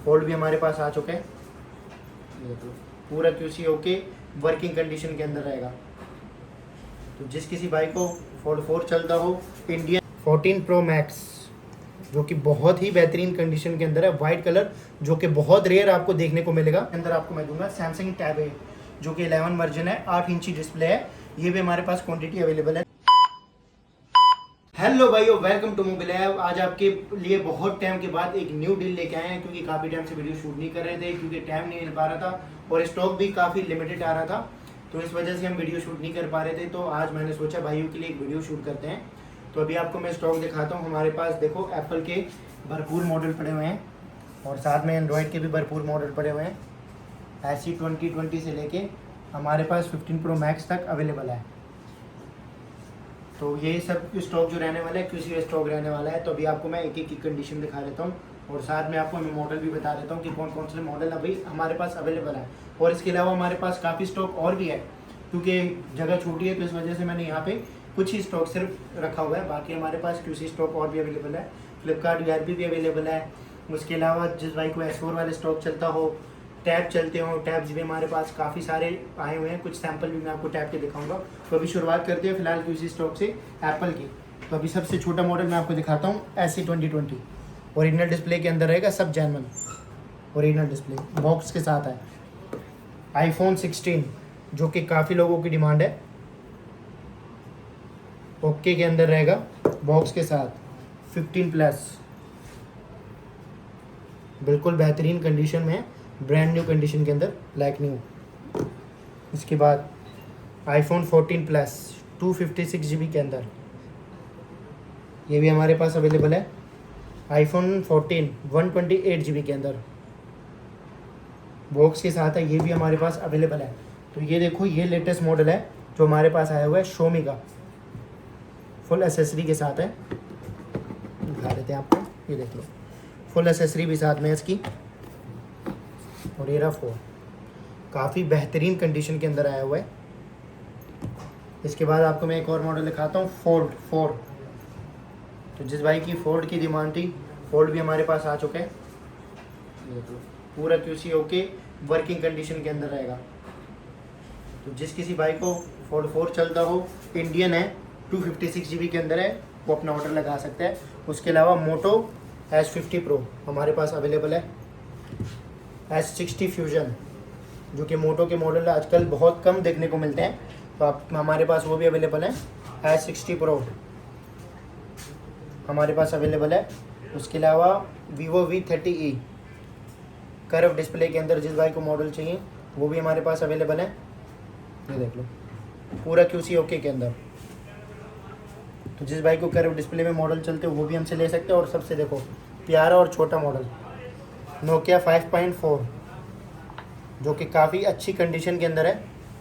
Fold भी हमारे पास आ चुका है। ये देखो पूरा QC ओके वर्किंग कंडीशन के अंदर रहेगा। तो जिस किसी भाई को फोल्ड 4 चलता हो, इंडियन 14 प्रो मैक्स जो कि बहुत ही बेहतरीन कंडीशन के अंदर है, वाइट कलर जो कि बहुत रेयर आपको देखने को मिलेगा। अंदर आपको मैं दूंगा सैमसंग टैब है जो कि 11 वर्जन है, 8 इंची डिस्प्ले है। ये भी हमारे पास क्वांटिटी अवेलेबल है। हेलो भाइयों, वेलकम टू मोबाइल ऐप। आज आपके लिए बहुत टाइम के बाद एक न्यू डील लेके आए हैं, क्योंकि काफ़ी टाइम से वीडियो शूट नहीं कर रहे थे, क्योंकि टाइम नहीं मिल पा रहा था और स्टॉक भी काफ़ी लिमिटेड आ रहा था, तो इस वजह से हम वीडियो शूट नहीं कर पा रहे थे। तो आज मैंने सोचा भाइयों के लिए एक वीडियो शूट करते हैं। तो अभी आपको मैं स्टॉक दिखाता हूँ। हमारे पास देखो एप्पल के भरपूर मॉडल पड़े हुए हैं और साथ में एंड्रॉयड के भी भरपूर मॉडल पड़े हुए हैं। ऐसी 2020 से लेके हमारे पास 15 प्रो मैक्स तक अवेलेबल है। तो ये सब स्टॉक जो रहने वाला है QC स्टॉक रहने वाला है। तो अभी आपको मैं एक एक की कंडीशन दिखा देता हूँ और साथ में आपको मैं मॉडल भी बता देता हूँ कि कौन कौन से मॉडल अभी हमारे पास अवेलेबल है। और इसके अलावा हमारे पास काफ़ी स्टॉक और भी है, क्योंकि जगह छोटी है तो इस वजह से मैंने यहाँ पे कुछ ही स्टॉक सिर्फ रखा हुआ है। बाकी हमारे पास QC स्टॉक और भी अवेलेबल है, फ्लिपकार्ट VRP भी अवेलेबल है। उसके अलावा जिस भाई को S4 वाले स्टॉक चलता हो, टैब चलते हो, टैब्स भी हमारे पास काफ़ी सारे आए हुए हैं। कुछ सैंपल भी मैं आपको टैब के दिखाऊंगा। तो अभी शुरुआत करते हैं फिलहाल QC स्टॉक से एप्पल की। तो अभी सबसे छोटा मॉडल मैं आपको दिखाता हूँ, SE 2020 ओरिजिनल डिस्प्ले के अंदर रहेगा, सब जेन्युइन ओरिजिनल डिस्प्ले बॉक्स के साथ है। iPhone 16 जो कि काफ़ी लोगों की डिमांड है, ओके के अंदर रहेगा बॉक्स के साथ। 15 प्लस बिल्कुल बेहतरीन कंडीशन में है, ब्रांड न्यू कंडीशन के अंदर, लाइक न्यू। इसके बाद iPhone 14 प्लस 256 GB के अंदर, ये भी हमारे पास अवेलेबल है। iPhone 14 128 GB के अंदर बॉक्स के साथ है, ये भी हमारे पास अवेलेबल है। तो ये देखो, ये लेटेस्ट मॉडल है जो हमारे पास आया हुआ है, Xiaomi का, फुल एसेसरी के साथ है। दिखा देते हैं आपको, ये देख लो, फुल एसेसरी भी साथ में है इसकी। और ये रहा फोन, काफ़ी बेहतरीन कंडीशन के अंदर आया हुआ है। इसके बाद आपको मैं एक और मॉडल दिखाता हूँ, फोल्ड 4। तो जिस भाई की फोल्ड की डिमांड थी, फोल्ड भी हमारे पास आ चुका है। पूरा QC ओके वर्किंग कंडीशन के अंदर रहेगा। तो जिस किसी भाई को फोल्ड 4 चलता हो, इंडियन है, 256 GB के अंदर है, वो अपना ऑर्डर लगा सकता है। उसके अलावा मोटो S50 Pro हमारे पास अवेलेबल है। S60 फ्यूजन जो कि मोटो के मॉडल आजकल बहुत कम देखने को मिलते हैं, तो आप हमारे पास वो भी अवेलेबल है। S60 Pro हमारे पास अवेलेबल है। उसके अलावा Vivo V30e कर्व डिस्प्ले के अंदर जिस भाई को मॉडल चाहिए, वो भी हमारे पास अवेलेबल है। ये देख लो, पूरा QC ओके के अंदर। तो जिस भाई को कर्व डिस्प्ले में मॉडल चलते हो, वो भी हमसे ले सकते हैं। और सबसे देखो प्यारा और छोटा मॉडल Nokia 5.4 जो कि काफ़ी अच्छी कंडीशन के अंदर है,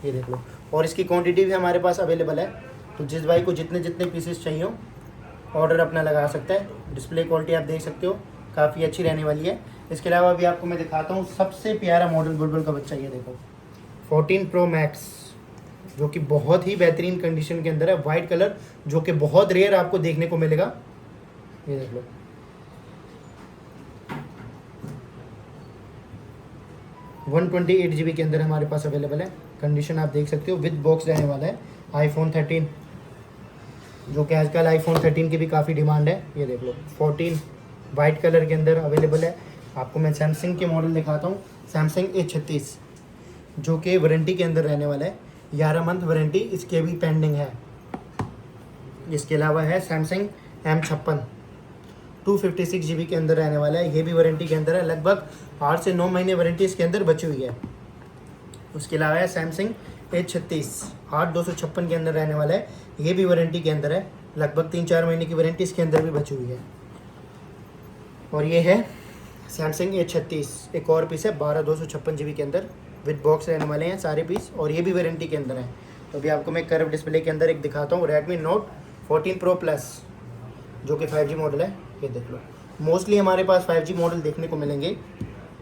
ये देख लो। और इसकी क्वांटिटी भी हमारे पास अवेलेबल है। तो जिस भाई को जितने जितने पीसेस चाहिए हो, ऑर्डर अपना लगा सकता है। डिस्प्ले क्वालिटी आप देख सकते हो, काफ़ी अच्छी रहने वाली है। इसके अलावा भी आपको मैं दिखाता हूँ सबसे प्यारा मॉडल बुलबुल का बच्चा, ये देखो 14 प्रो मैक्स जो कि बहुत ही बेहतरीन कंडीशन के अंदर है, वाइट कलर जो कि बहुत रेयर आपको देखने को मिलेगा। ये देख लो, वन 128 GB के अंदर हमारे पास अवेलेबल है। कंडीशन आप देख सकते हो, विद बॉक्स रहने वाला है। iPhone 13 जो कि आजकल iPhone 13 की भी काफ़ी डिमांड है। ये देख लो 14 वाइट कलर के अंदर अवेलेबल है। आपको मैं सैमसंग के मॉडल दिखाता हूँ, Samsung A36 जो कि वारंटी के अंदर रहने वाला है, 11 मंथ वारंटी इसके भी पेंडिंग है। इसके अलावा है Samsung M56 256 GB के अंदर रहने वाला है, ये भी वारंटी के अंदर है। लगभग 8 से 9 महीने वारंटी इसके अंदर बची हुई है। उसके अलावा है Samsung A36 8256 के अंदर रहने वाला है, ये भी वारंटी के अंदर है। लगभग 3-4 महीने की वारंटी इसके अंदर भी बची हुई है। और ये है Samsung A36, एक और पीस है 12256 GB के अंदर, विद बॉक्स रहने वाले हैं सारे पीस, और ये भी वारंटी के अंदर है। तो अभी आपको मैं कर्व डिस्प्ले के अंदर एक दिखाता हूँ, Redmi Note 14 Pro Plus जो कि 5G मॉडल है। ये देख लो, मोस्टली हमारे पास 5G मॉडल देखने को मिलेंगे,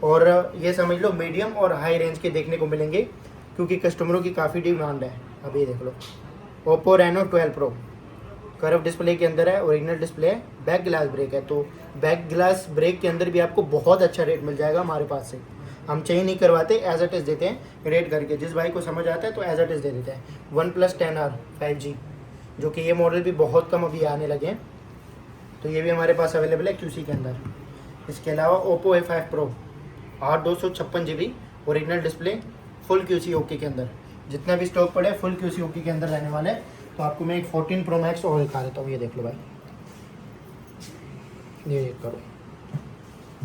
और ये समझ लो मीडियम और हाई रेंज के देखने को मिलेंगे, क्योंकि कस्टमरों की काफ़ी डिमांड है। अब ये देख लो, Oppo Reno 12 Pro curve display के अंदर है, ओरिजिनल डिस्प्ले है, बैक ग्लास ब्रेक है। तो बैक ग्लास ब्रेक के अंदर भी आपको बहुत अच्छा रेट मिल जाएगा हमारे पास से। हम चेंज नहीं करवाते, एज इट इज़ देते हैं रेट करके। जिस भाई को समझ आता है तो एज इट इज़ दे देते हैं। OnePlus 10R 5G, जो कि ये मॉडल भी बहुत कम अभी आने लगे हैं, तो ये भी हमारे पास अवेलेबल है QC के अंदर। इसके अलावा Oppo A5 Pro 8/256 GB original display, full QC okay के अंदर। जितना भी स्टॉक पड़े फुल QC ओके के अंदर रहने वाला है। तो आपको मैं एक 14 Pro Max और दिखा देता हूँ। ये देख लो भाई, ये करो,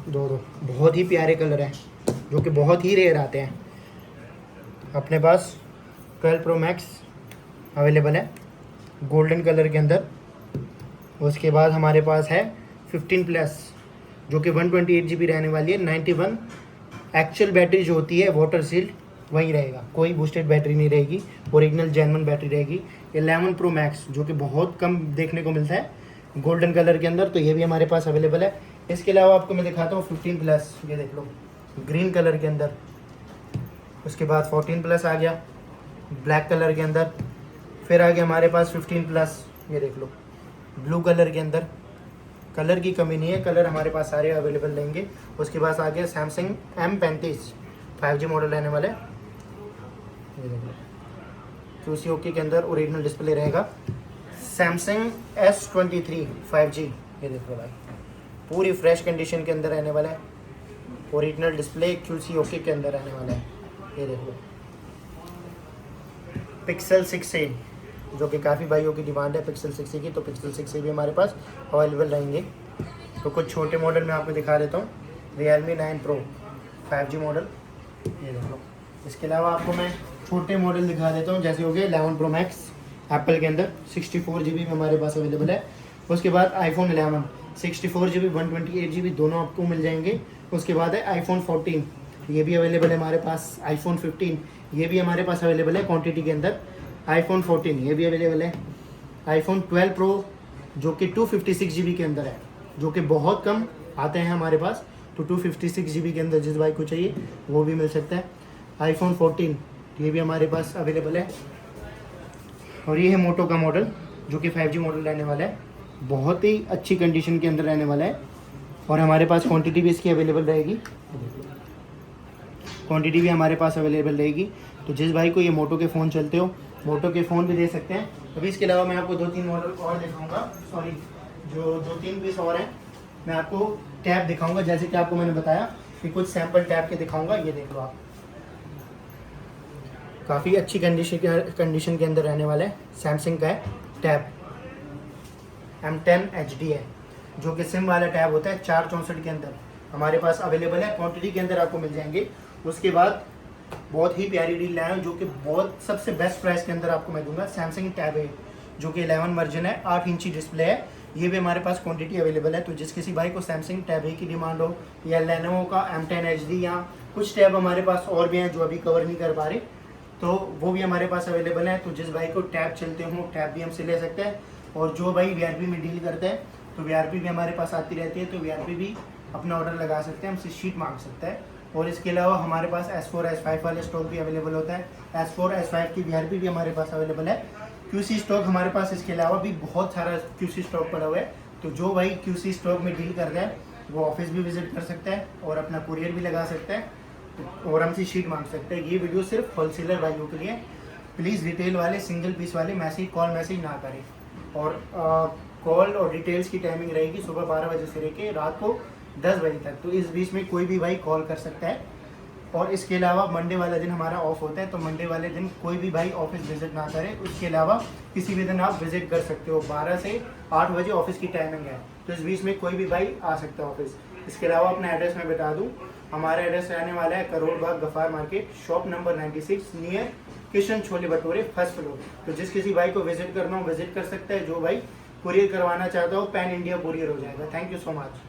दो बहुत ही प्यारे कलर है, जो कि बहुत ही रेयर आते हैं। अपने पास 12 Pro Max अवेलेबल है गोल्डन कलर के अंदर। उसके बाद हमारे पास है 15 प्लस, जो कि 128 GB रहने वाली है। 91 एक्चुअल बैटरी जो होती है वाटर सील्ड वही रहेगा, कोई बूस्टेड बैटरी नहीं रहेगी, ओरिजिनल जेन्युइन बैटरी रहेगी। 11 Pro Max, जो कि बहुत कम देखने को मिलता है गोल्डन कलर के अंदर, तो ये भी हमारे पास अवेलेबल है। इसके अलावा आपको मैं दिखाता हूँ 15 प्लस, ये देख लो ग्रीन कलर के अंदर। उसके बाद 14 प्लस आ गया ब्लैक कलर के अंदर। फिर आ गया हमारे पास 15 प्लस, ये देख लो ब्लू कलर के अंदर। कलर की कमी नहीं है, कलर हमारे पास सारे अवेलेबल रहेंगे। उसके बाद आ गया सैमसंग M35 5G मॉडल रहने वाले, ये देख लो QC ओके के अंदर ओरिजिनल डिस्प्ले रहेगा। सैमसंग S23 5G, ये देख लो भाई पूरी फ्रेश कंडीशन के अंदर रहने वाला है, ओरिजिनल डिस्प्ले QC ओके के अंदर रहने वाला है। ये देख लो Pixel 6a, जो कि काफ़ी भाइयों की डिमांड है Pixel 6a की, तो Pixel 6a भी हमारे पास अवेलेबल रहेंगे। तो कुछ छोटे मॉडल मैं आपको दिखा देता हूँ। Realme 9 Pro 5G मॉडल, ये देख लो। इसके अलावा आपको मैं छोटे मॉडल दिखा देता हूँ, जैसे हो गए 11 Pro Max एप्पल के अंदर 64 GB में हमारे पास अवेलेबल है। उसके बाद iPhone 11 64 GB 128 GB दोनों आपको मिल जाएंगे। उसके बाद है iPhone 14, ये भी अवेलेबल है हमारे पास। iPhone 15 ये भी हमारे पास अवेलेबल है क्वांटिटी के अंदर। iPhone 14 ये भी अवेलेबल है। iPhone 12 Pro, जो कि 256 GB के अंदर है, जो कि बहुत कम आते हैं हमारे पास, तो 256 GB के अंदर जिस भाई को चाहिए वो भी मिल सकता है। iPhone 14 ये भी हमारे पास अवेलेबल है। और ये है मोटो का मॉडल, जो कि 5G मॉडल रहने वाला है, बहुत ही अच्छी कंडीशन के अंदर रहने वाला है। और हमारे पास क्वांटिटी भी इसकी अवेलेबल रहेगी, क्वांटिटी भी हमारे पास अवेलेबल रहेगी। तो जिस भाई को ये मोटो के फ़ोन चलते हो, मोटो के फ़ोन भी दे सकते हैं। अभी इसके अलावा मैं आपको 2-3 मॉडल और दिखाऊंगा, सॉरी जो 2-3 पीस और हैं, मैं आपको टैब दिखाऊंगा। जैसे कि आपको मैंने बताया कि कुछ सैम्पल टैब के दिखाऊंगा। ये देख लो आप, काफ़ी अच्छी कंडीशन के अंदर रहने वाला है। सैमसंग का है टैब, M10 HD है, जो कि सिम वाला टैब होता है। 464 के अंदर हमारे पास अवेलेबल है, क्वांटिटी के अंदर आपको मिल जाएंगे। उसके बाद बहुत ही प्यारी डील लाया हूँ, जो कि बहुत सबसे बेस्ट प्राइस के अंदर आपको मैं दूंगा। सैमसंग टैब है, जो कि 11 वर्जन है, 8 इंची डिस्प्ले है, ये भी हमारे पास क्वांटिटी अवेलेबल है। तो जिस किसी भाई को सैमसंग टैब की डिमांड हो, या लेनोवो का M10 HD, या कुछ टैब हमारे पास और भी हैं जो अभी कवर नहीं कर पा रहे, तो वो भी हमारे पास अवेलेबल है। तो जिस भाई को टैब चलते हों, टैब भी हमसे ले सकते हैं। और जो भाई VRP में डील करते हैं, तो VRP भी हमारे पास आती रहती है, तो VRP भी अपना ऑर्डर लगा सकते हैं, हमसे शीट मांग सकते हैं। और इसके अलावा हमारे पास S4 S5 वाले स्टॉक भी अवेलेबल होता है। S4 S5 की VRP भी हमारे पास अवेलेबल है। QC स्टॉक हमारे पास इसके अलावा भी बहुत सारा QC स्टॉक पड़ा हुआ है। तो जो भाई QC स्टॉक में डील करता है, वो ऑफिस भी विजिट कर सकता है और अपना कुरियर भी लगा सकता है और हमसे शीट मांग सकते हैं। ये वीडियो सिर्फ होलसेलर भाइयों के लिए। प्लीज़ रिटेल वाले, सिंगल पीस वाले मैसेज, कॉल मैसेज ना करें। और कॉल और डिटेल्स की टाइमिंग रहेगी सुबह 12 बजे से लेकर रात को 10 बजे तक। तो इस बीच में कोई भी भाई कॉल कर सकता है। और इसके अलावा मंडे वाला दिन हमारा ऑफ होता है, तो मंडे वाले दिन कोई भी भाई ऑफिस विजिट ना करे। उसके अलावा किसी भी दिन आप विजिट कर सकते हो। 12 से 8 बजे ऑफिस की टाइमिंग है, तो इस बीच में कोई भी भाई आ सकता है ऑफिस। इसके अलावा अपना एड्रेस मैं बता दूं, हमारा एड्रेस रहने वाला है Karol Bagh Ghaffar market, shop number 96, near Kishan chole bhature, first floor. तो जिस किसी भाई को विजिट करना हो विजिट कर सकता है। जो भाई कुरियर करवाना चाहता हो, पैन इंडिया कुरियर हो जाएगा। Thank you so much.